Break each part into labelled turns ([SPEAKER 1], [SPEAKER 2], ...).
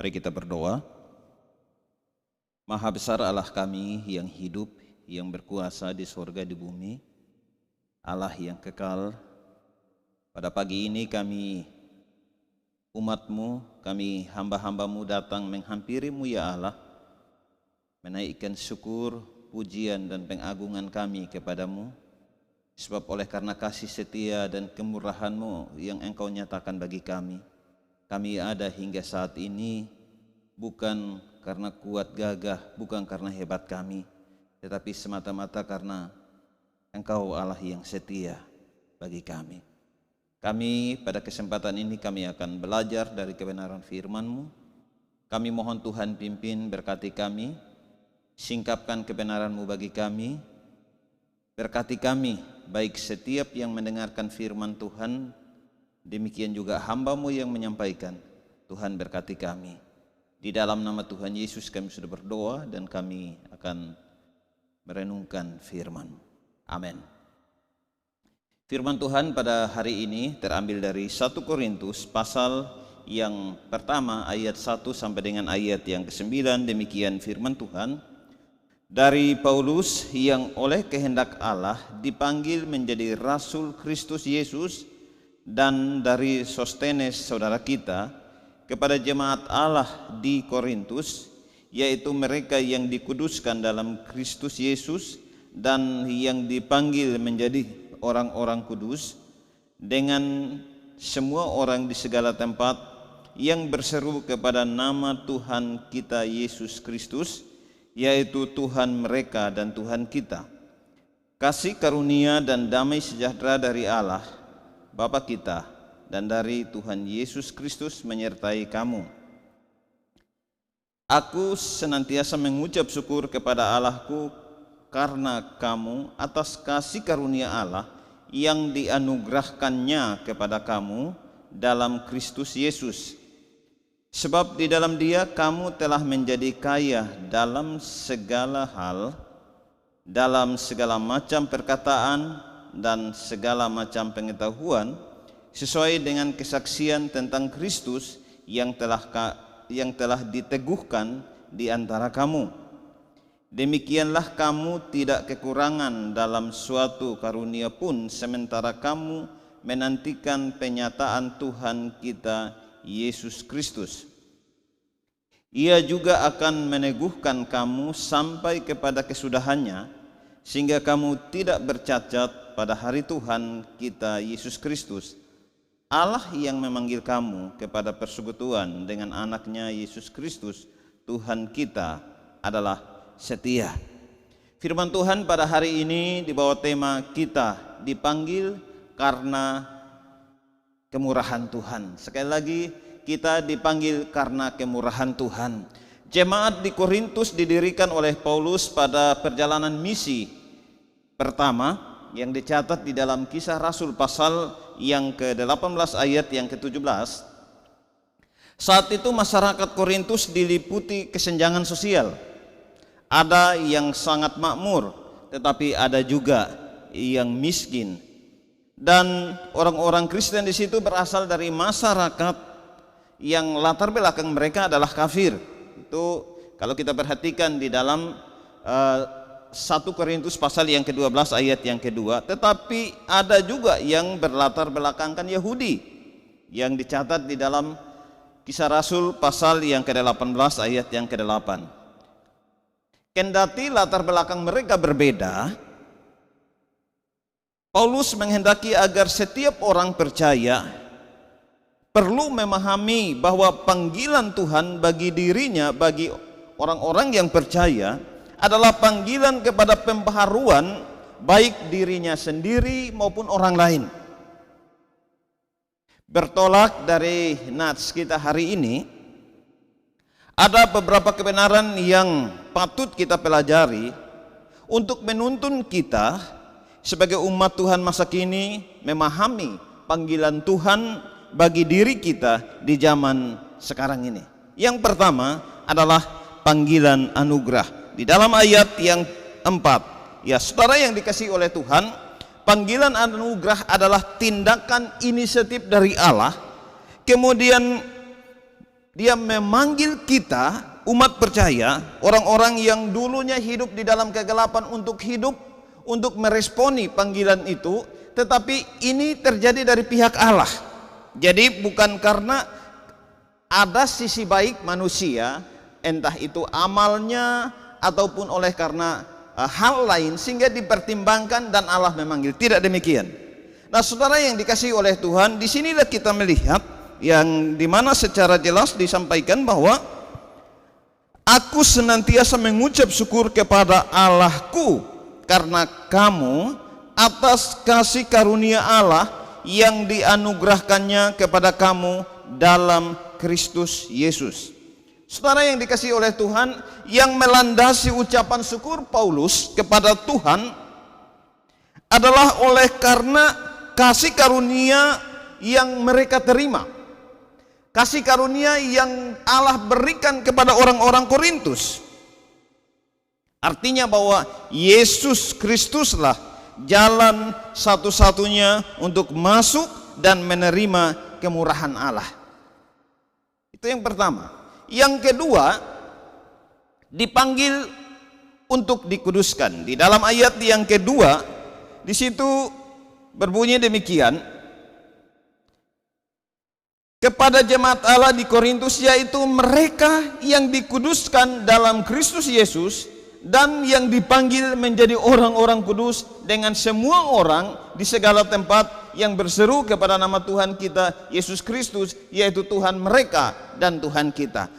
[SPEAKER 1] Mari kita berdoa. Maha besar Allah kami yang hidup, yang berkuasa di surga di bumi, Allah yang kekal. Pada pagi ini kami umat-Mu, kami hamba-hamba-Mu datang menghampiri-Mu ya Allah, menaikkan syukur, pujian dan pengagungan kami kepadamu. Sebab oleh karena kasih setia dan kemurahan-Mu yang Engkau nyatakan bagi kami ada hingga saat ini, bukan karena kuat gagah, bukan karena hebat kami, tetapi semata-mata karena Engkau Allah yang setia bagi kami. Kami pada kesempatan ini kami akan belajar dari kebenaran firman-Mu. Kami mohon Tuhan pimpin, berkati kami, singkapkan kebenaran-Mu bagi kami, berkati kami, baik setiap yang mendengarkan firman Tuhan, demikian juga hamba-Mu yang menyampaikan. Tuhan berkati kami. Di dalam nama Tuhan Yesus kami sudah berdoa dan kami akan merenungkan firman. Amin. Firman Tuhan pada hari ini terambil dari 1 Korintus pasal yang pertama ayat 1 sampai dengan ayat yang ke-9. Demikian firman Tuhan. Dari Paulus yang oleh kehendak Allah dipanggil menjadi Rasul Kristus Yesus, dan dari Sostenes saudara kita, kepada jemaat Allah di Korintus, yaitu mereka yang dikuduskan dalam Kristus Yesus dan yang dipanggil menjadi orang-orang kudus, dengan semua orang di segala tempat yang berseru kepada nama Tuhan kita Yesus Kristus, yaitu Tuhan mereka dan Tuhan kita. Kasih karunia dan damai sejahtera dari Allah Bapa kita dan dari Tuhan Yesus Kristus menyertai kamu. Aku senantiasa mengucap syukur kepada Allahku karena kamu atas kasih karunia Allah yang dianugerahkannya kepada kamu dalam Kristus Yesus. Sebab di dalam Dia kamu telah menjadi kaya dalam segala hal, dalam segala macam perkataan dan segala macam pengetahuan, sesuai dengan kesaksian tentang Kristus yang telah diteguhkan di antara kamu. Demikianlah kamu tidak kekurangan dalam suatu karunia pun, sementara kamu menantikan penyataan Tuhan kita Yesus Kristus. Ia juga akan meneguhkan kamu sampai kepada kesudahannya, sehingga kamu tidak bercacat pada hari Tuhan kita Yesus Kristus. Allah yang memanggil kamu kepada persekutuan dengan anaknya Yesus Kristus Tuhan kita adalah setia. Firman Tuhan pada hari ini di bawah tema kita dipanggil karena kemurahan Tuhan. Sekali lagi, kita dipanggil karena kemurahan Tuhan. Jemaat di Korintus didirikan oleh Paulus pada perjalanan misi pertama yang dicatat di dalam Kisah Rasul pasal yang ke-18 ayat yang ke-17. Saat itu masyarakat Korintus diliputi kesenjangan sosial. Ada yang sangat makmur, tetapi ada juga yang miskin. Dan orang-orang Kristen di situ berasal dari masyarakat yang latar belakang mereka adalah kafir. Itu kalau kita perhatikan di dalam 1 Korintus pasal yang ke-12 ayat yang kedua. Tetapi ada juga yang berlatar belakangkan Yahudi yang dicatat di dalam Kisah Rasul pasal yang ke-18 ayat yang ke-8. Kendati latar belakang mereka berbeda, Paulus menghendaki agar setiap orang percaya perlu memahami bahwa panggilan Tuhan bagi dirinya, bagi orang-orang yang percaya, adalah panggilan kepada pembaharuan baik dirinya sendiri maupun orang lain. Bertolak dari nats kita hari ini, ada beberapa kebenaran yang patut kita pelajari untuk menuntun kita sebagai umat Tuhan masa kini memahami panggilan Tuhan bagi diri kita di zaman sekarang ini. Yang pertama adalah panggilan anugerah. Di dalam ayat yang 4, ya saudara yang dikasihi oleh Tuhan, panggilan anugerah adalah tindakan inisiatif dari Allah, kemudian Dia memanggil kita, umat percaya, orang-orang yang dulunya hidup di dalam kegelapan untuk hidup, untuk meresponi panggilan itu. Tetapi ini terjadi dari pihak Allah. Jadi bukan karena ada sisi baik manusia, entah itu amalnya ataupun oleh karena hal lain sehingga dipertimbangkan dan Allah memanggil. Tidak demikian. Nah, saudara yang dikasihi oleh Tuhan, di sinilah kita melihat yang dimana secara jelas disampaikan bahwa aku senantiasa mengucap syukur kepada Allahku karena kamu atas kasih karunia Allah yang dianugerahkannya kepada kamu dalam Kristus Yesus. Saudara yang dikasihi oleh Tuhan, yang melandasi ucapan syukur Paulus kepada Tuhan adalah oleh karena kasih karunia yang mereka terima, kasih karunia yang Allah berikan kepada orang-orang Korintus. Artinya bahwa Yesus Kristuslah jalan satu-satunya untuk masuk dan menerima kemurahan Allah. Itu yang pertama. Yang kedua, dipanggil untuk dikuduskan. Di dalam ayat yang kedua, di situ berbunyi demikian, kepada jemaat Allah di Korintus, yaitu mereka yang dikuduskan dalam Kristus Yesus dan yang dipanggil menjadi orang-orang kudus dengan semua orang di segala tempat yang berseru kepada nama Tuhan kita Yesus Kristus, yaitu Tuhan mereka dan Tuhan kita.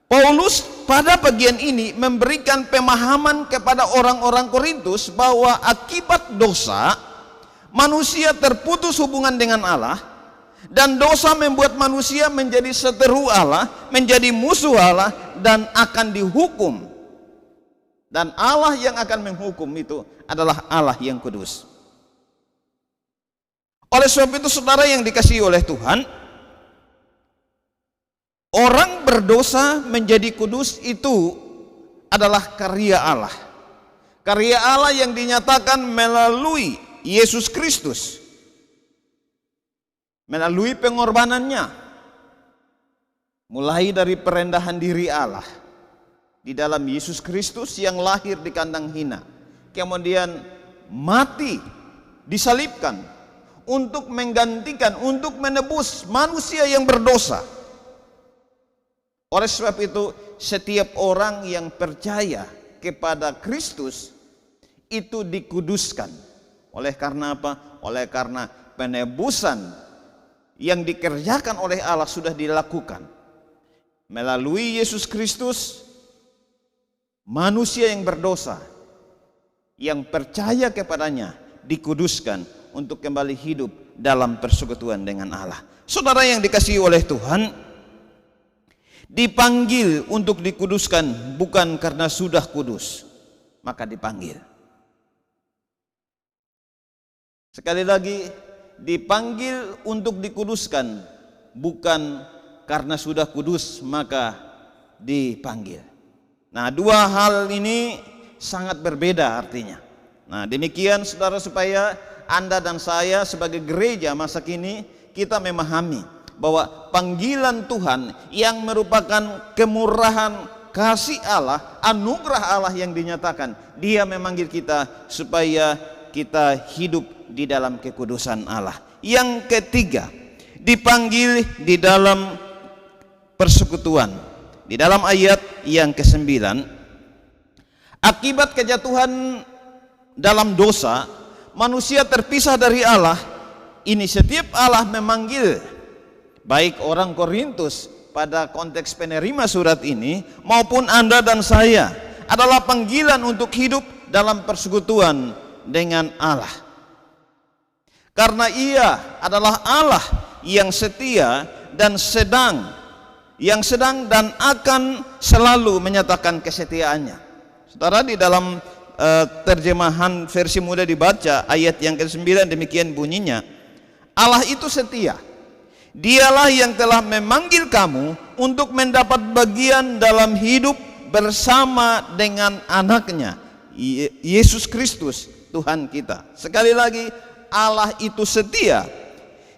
[SPEAKER 1] Paulus pada bagian ini memberikan pemahaman kepada orang-orang Korintus bahwa akibat dosa manusia terputus hubungan dengan Allah, dan dosa membuat manusia menjadi seteru Allah, menjadi musuh Allah, dan akan dihukum. Dan Allah yang akan menghukum itu adalah Allah yang kudus. Oleh sebab itu, saudara yang dikasihi oleh Tuhan, orang berdosa menjadi kudus itu adalah karya Allah. Karya Allah yang dinyatakan melalui Yesus Kristus, melalui pengorbanannya, mulai dari perendahan diri Allah di dalam Yesus Kristus yang lahir di kandang hina, kemudian mati, disalibkan untuk menggantikan, untuk menebus manusia yang berdosa. Oleh sebab itu, setiap orang yang percaya kepada Kristus itu dikuduskan. Oleh karena apa? Oleh karena penebusan yang dikerjakan oleh Allah sudah dilakukan melalui Yesus Kristus. Manusia yang berdosa yang percaya kepadanya dikuduskan untuk kembali hidup dalam persekutuan dengan Allah. Saudara yang dikasihi oleh Tuhan, dipanggil untuk dikuduskan bukan karena sudah kudus, maka dipanggil. Sekali lagi, dipanggil untuk dikuduskan bukan karena sudah kudus, maka dipanggil. Nah, dua hal ini sangat berbeda artinya. Nah, demikian saudara, supaya Anda dan saya sebagai gereja masa kini kita memahami bahwa panggilan Tuhan yang merupakan kemurahan kasih Allah, anugerah Allah yang dinyatakan, Dia memanggil kita supaya kita hidup di dalam kekudusan Allah. Yang ketiga, dipanggil di dalam persekutuan. Di dalam ayat yang ke-9, akibat kejatuhan dalam dosa, manusia terpisah dari Allah. Ini setiap Allah memanggil, baik orang Korintus pada konteks penerima surat ini maupun Anda dan saya, adalah panggilan untuk hidup dalam persekutuan dengan Allah. Karena Ia adalah Allah yang setia dan sedang dan akan selalu menyatakan kesetiaannya. Saudara, di dalam terjemahan versi muda dibaca ayat yang ke-9 demikian bunyinya, Allah itu setia. Dialah yang telah memanggil kamu untuk mendapat bagian dalam hidup bersama dengan anaknya Yesus Kristus Tuhan kita. Sekali lagi, Allah itu setia.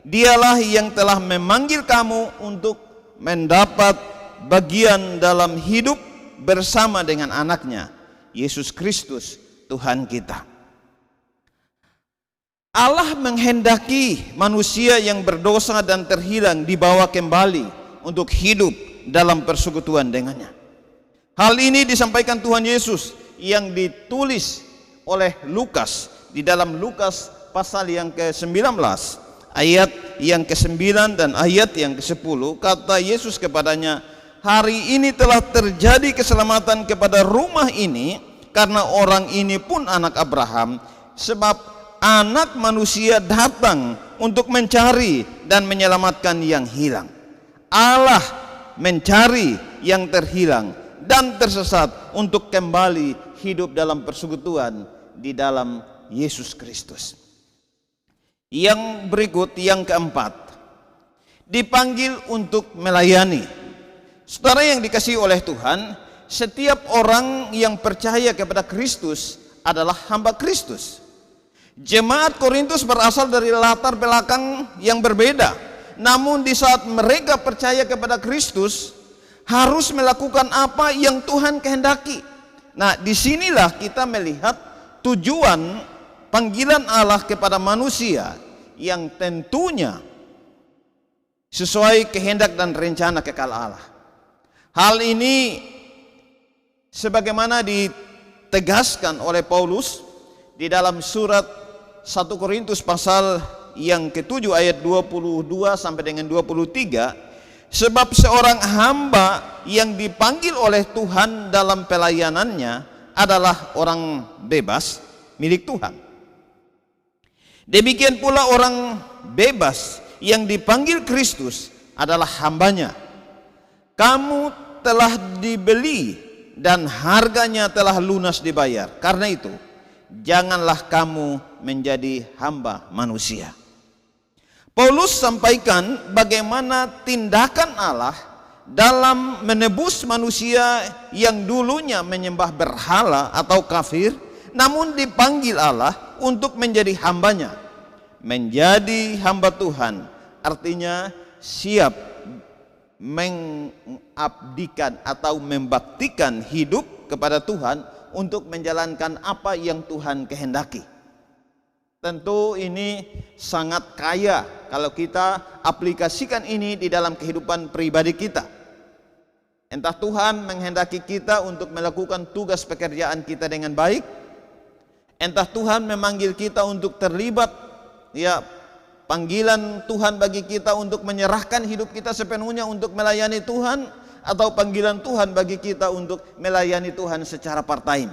[SPEAKER 1] Dialah yang telah memanggil kamu untuk mendapat bagian dalam hidup bersama dengan anaknya, Yesus Kristus Tuhan kita. Allah menghendaki manusia yang berdosa dan terhilang dibawa kembali untuk hidup dalam persekutuan dengannya. Hal ini disampaikan Tuhan Yesus yang ditulis oleh Lukas di dalam Lukas pasal yang ke-19 ayat yang ke-9 dan ayat yang ke-10. Kata Yesus kepadanya, hari ini telah terjadi keselamatan kepada rumah ini, karena orang ini pun anak Abraham, sebab anak manusia datang untuk mencari dan menyelamatkan yang hilang. Allah mencari yang terhilang dan tersesat untuk kembali hidup dalam persekutuan di dalam Yesus Kristus. Yang berikut, yang keempat, dipanggil untuk melayani. Saudara yang dikasihi oleh Tuhan, setiap orang yang percaya kepada Kristus adalah hamba Kristus. Jemaat Korintus berasal dari latar belakang yang berbeda, namun di saat mereka percaya kepada Kristus, harus melakukan apa yang Tuhan kehendaki. Nah, disinilah kita melihat tujuan panggilan Allah kepada manusia yang tentunya sesuai kehendak dan rencana kekal Allah. Hal ini sebagaimana ditegaskan oleh Paulus di dalam surat 1 Korintus pasal yang ke-7 ayat 22 sampai dengan 23. Sebab seorang hamba yang dipanggil oleh Tuhan dalam pelayanannya adalah orang bebas milik Tuhan. Demikian pula orang bebas yang dipanggil Kristus adalah hambanya. Kamu telah dibeli dan harganya telah lunas dibayar. Karena itu, janganlah kamu menjadi hamba manusia. Paulus sampaikan bagaimana tindakan Allah dalam menebus manusia yang dulunya menyembah berhala atau kafir, namun dipanggil Allah untuk menjadi hambanya. Menjadi hamba Tuhan artinya siap mengabdikan atau membaktikan hidup kepada Tuhan untuk menjalankan apa yang Tuhan kehendaki. Tentu ini sangat kaya kalau kita aplikasikan ini di dalam kehidupan pribadi kita. Entah Tuhan menghendaki kita untuk melakukan tugas pekerjaan kita dengan baik, entah Tuhan memanggil kita untuk terlibat, ya, panggilan Tuhan bagi kita untuk menyerahkan hidup kita sepenuhnya untuk melayani Tuhan, atau panggilan Tuhan bagi kita untuk melayani Tuhan secara part-time,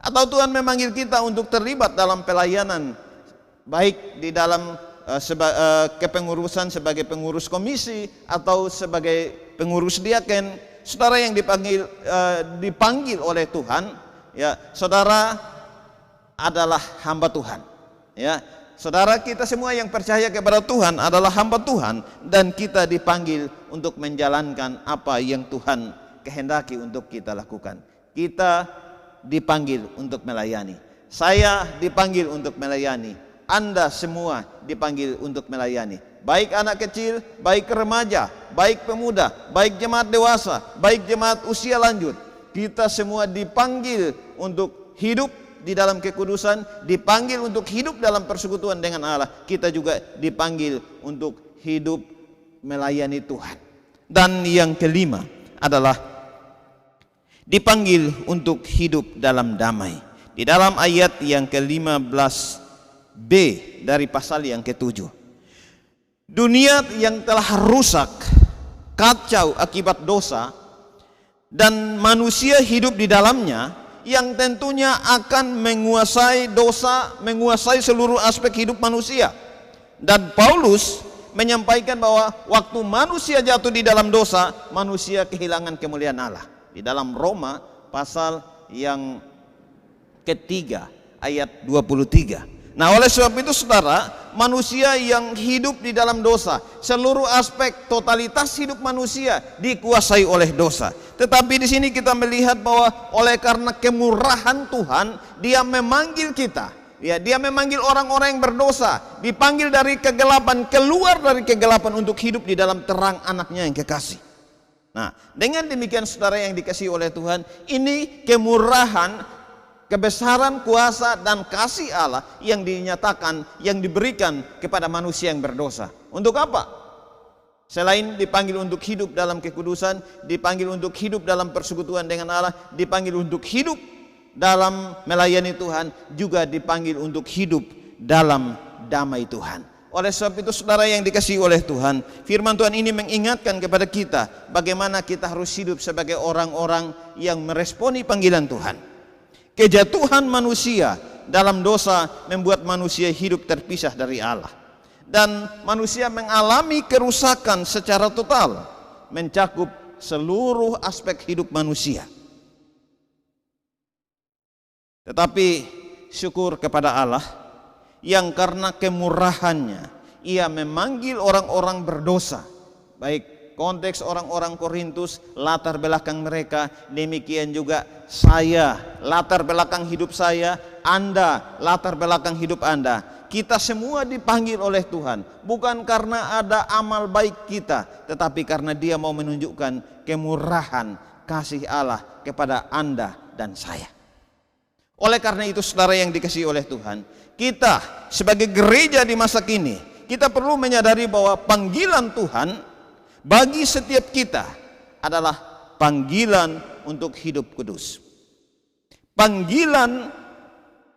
[SPEAKER 1] atau Tuhan memanggil kita untuk terlibat dalam pelayanan baik di dalam kepengurusan sebagai pengurus komisi atau sebagai pengurus diaken. Saudara yang dipanggil oleh Tuhan, ya, saudara adalah hamba Tuhan, ya. Saudara, kita semua yang percaya kepada Tuhan adalah hamba Tuhan, dan kita dipanggil untuk menjalankan apa yang Tuhan kehendaki untuk kita lakukan. Kita dipanggil untuk melayani. Saya dipanggil untuk melayani. Anda semua dipanggil untuk melayani. Baik anak kecil, baik remaja, baik pemuda, baik jemaat dewasa, baik jemaat usia lanjut. Kita semua dipanggil untuk hidup di dalam kekudusan, dipanggil untuk hidup dalam persekutuan dengan Allah. Kita juga dipanggil untuk hidup melayani Tuhan. Dan yang kelima adalah dipanggil untuk hidup dalam damai. Di dalam ayat yang ke-15b dari pasal yang ke-7. Dunia yang telah rusak, kacau akibat dosa, dan manusia hidup di dalamnya, yang tentunya akan menguasai dosa, menguasai seluruh aspek hidup manusia. Dan Paulus menyampaikan bahwa waktu manusia jatuh di dalam dosa, manusia kehilangan kemuliaan Allah. Di dalam Roma pasal yang ketiga ayat 23. Nah, oleh sebab itu saudara, manusia yang hidup di dalam dosa, seluruh aspek totalitas hidup manusia dikuasai oleh dosa. Tetapi di sini kita melihat bahwa oleh karena kemurahan Tuhan, Dia memanggil kita, Ya, dia memanggil orang-orang yang berdosa, dipanggil dari kegelapan, keluar dari kegelapan untuk hidup di dalam terang anaknya yang kekasih. Nah, dengan demikian saudara yang dikasihi oleh Tuhan, ini kemurahan, kebesaran, kuasa dan kasih Allah yang dinyatakan, yang diberikan kepada manusia yang berdosa. Untuk apa? Selain dipanggil untuk hidup dalam kekudusan, dipanggil untuk hidup dalam persekutuan dengan Allah, dipanggil untuk hidup dalam melayani Tuhan, juga dipanggil untuk hidup dalam damai Tuhan. Oleh sebab itu saudara yang dikasihi oleh Tuhan, firman Tuhan ini mengingatkan kepada kita bagaimana kita harus hidup sebagai orang-orang yang meresponi panggilan Tuhan. Kejatuhan manusia dalam dosa membuat manusia hidup terpisah dari Allah, dan manusia mengalami kerusakan secara total, mencakup seluruh aspek hidup manusia. Tetapi syukur kepada Allah yang karena kemurahannya ia memanggil orang-orang berdosa, baik konteks orang-orang Korintus, latar belakang mereka, demikian juga saya, latar belakang hidup saya, Anda, latar belakang hidup Anda. Kita semua dipanggil oleh Tuhan, bukan karena ada amal baik kita, tetapi karena Dia mau menunjukkan kemurahan kasih Allah kepada Anda dan saya. Oleh karena itu saudara yang dikasihi oleh Tuhan, kita sebagai gereja di masa kini, kita perlu menyadari bahwa panggilan Tuhan bagi setiap kita adalah panggilan untuk hidup kudus. Panggilan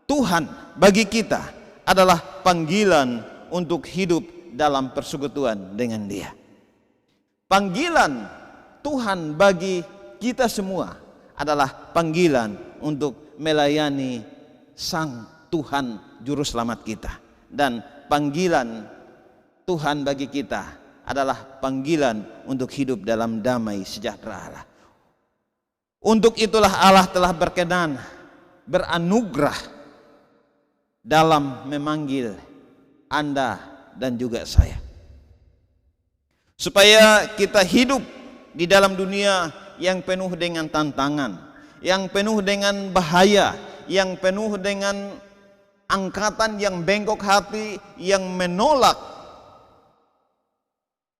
[SPEAKER 1] Tuhan bagi kita adalah panggilan untuk hidup dalam persekutuan dengan Dia. Panggilan Tuhan bagi kita semua adalah panggilan untuk melayani Sang Tuhan Juru Selamat kita, dan panggilan Tuhan bagi kita adalah panggilan untuk hidup dalam damai sejahtera Allah. Untuk itulah Allah telah berkenan, beranugerah dalam memanggil Anda dan juga saya, supaya kita hidup di dalam dunia yang penuh dengan tantangan, yang penuh dengan bahaya, yang penuh dengan angkatan yang bengkok hati, yang menolak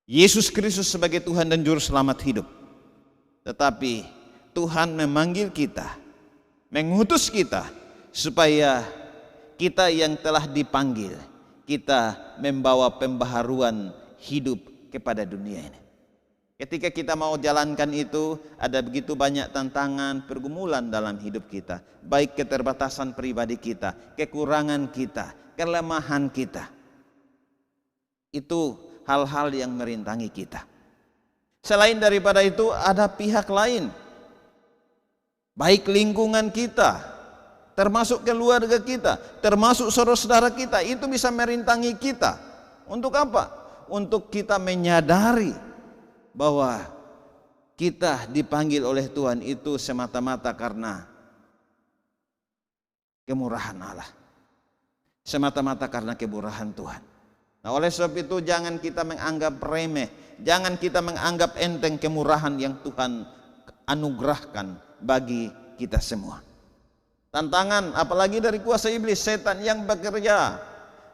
[SPEAKER 1] Yesus Kristus sebagai Tuhan dan Juru Selamat hidup. Tetapi Tuhan memanggil kita, mengutus kita, supaya kita yang telah dipanggil, kita membawa pembaharuan hidup kepada dunia ini. Ketika kita mau jalankan itu, ada begitu banyak tantangan, pergumulan dalam hidup kita, baik keterbatasan pribadi kita, kekurangan kita, kelemahan kita. Itu hal-hal yang merintangi kita. Selain daripada itu, ada pihak lain, baik lingkungan kita, termasuk keluarga kita, termasuk saudara-saudara kita, itu bisa merintangi kita. Untuk apa? Untuk kita menyadari bahwa kita dipanggil oleh Tuhan itu semata-mata karena kemurahan Allah, semata-mata karena kemurahan Tuhan. Nah, oleh sebab itu jangan kita menganggap remeh, jangan kita menganggap enteng kemurahan yang Tuhan anugerahkan bagi kita semua. Tantangan apalagi dari kuasa iblis, setan yang bekerja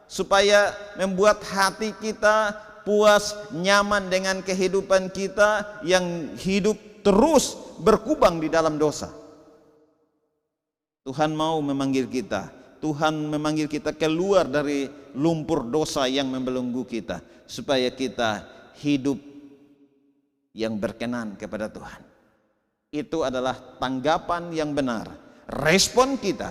[SPEAKER 1] supaya membuat hati kita puas, nyaman dengan kehidupan kita yang hidup terus berkubang di dalam dosa. Tuhan mau memanggil kita, Tuhan memanggil kita keluar dari lumpur dosa yang membelenggu kita, supaya kita hidup yang berkenan kepada Tuhan. Itu adalah tanggapan yang benar, respon kita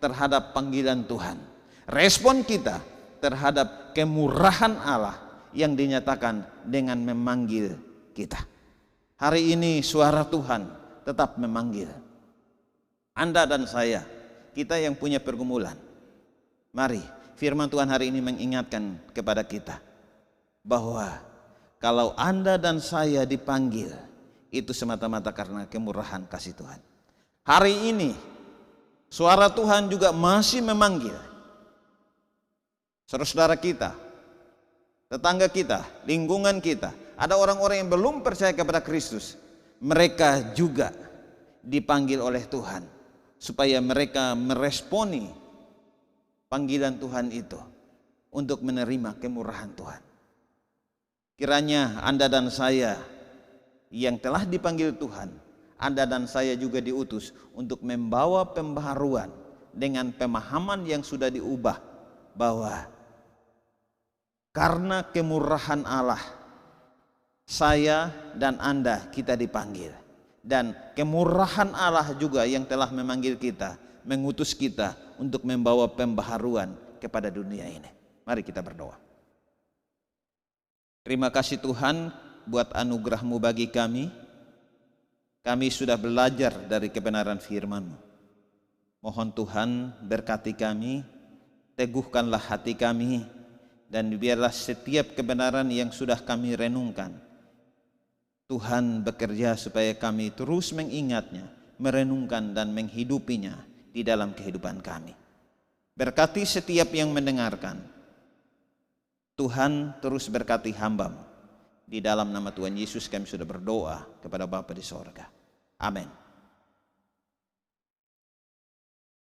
[SPEAKER 1] terhadap panggilan Tuhan, respon kita terhadap kemurahan Allah yang dinyatakan dengan memanggil kita. Hari ini suara Tuhan tetap memanggil Anda dan saya, kita yang punya pergumulan. Mari firman Tuhan hari ini mengingatkan kepada kita bahwa kalau Anda dan saya dipanggil, itu semata-mata karena kemurahan kasih Tuhan. Hari ini suara Tuhan juga masih memanggil saudara-saudara kita, tetangga kita, lingkungan kita. Ada orang-orang yang belum percaya kepada Kristus, mereka juga dipanggil oleh Tuhan supaya mereka meresponi panggilan Tuhan itu untuk menerima kemurahan Tuhan. Kiranya Anda dan saya yang telah dipanggil Tuhan, Anda dan saya juga diutus untuk membawa pembaharuan dengan pemahaman yang sudah diubah, bahwa karena kemurahan Allah, saya dan Anda kita dipanggil, dan kemurahan Allah juga yang telah memanggil kita, mengutus kita untuk membawa pembaharuan kepada dunia ini. Mari kita berdoa. Terima kasih Tuhan buat anugerah-Mu bagi kami. Kami sudah belajar dari kebenaran firman-Mu. Mohon Tuhan berkati kami, teguhkanlah hati kami, dan biarlah setiap kebenaran yang sudah kami renungkan, Tuhan bekerja supaya kami terus mengingatnya, merenungkan dan menghidupinya di dalam kehidupan kami. Berkati setiap yang mendengarkan. Tuhan terus berkati hamba-Mu. Di dalam nama Tuhan Yesus kami sudah berdoa kepada Bapa di sorga. Amin.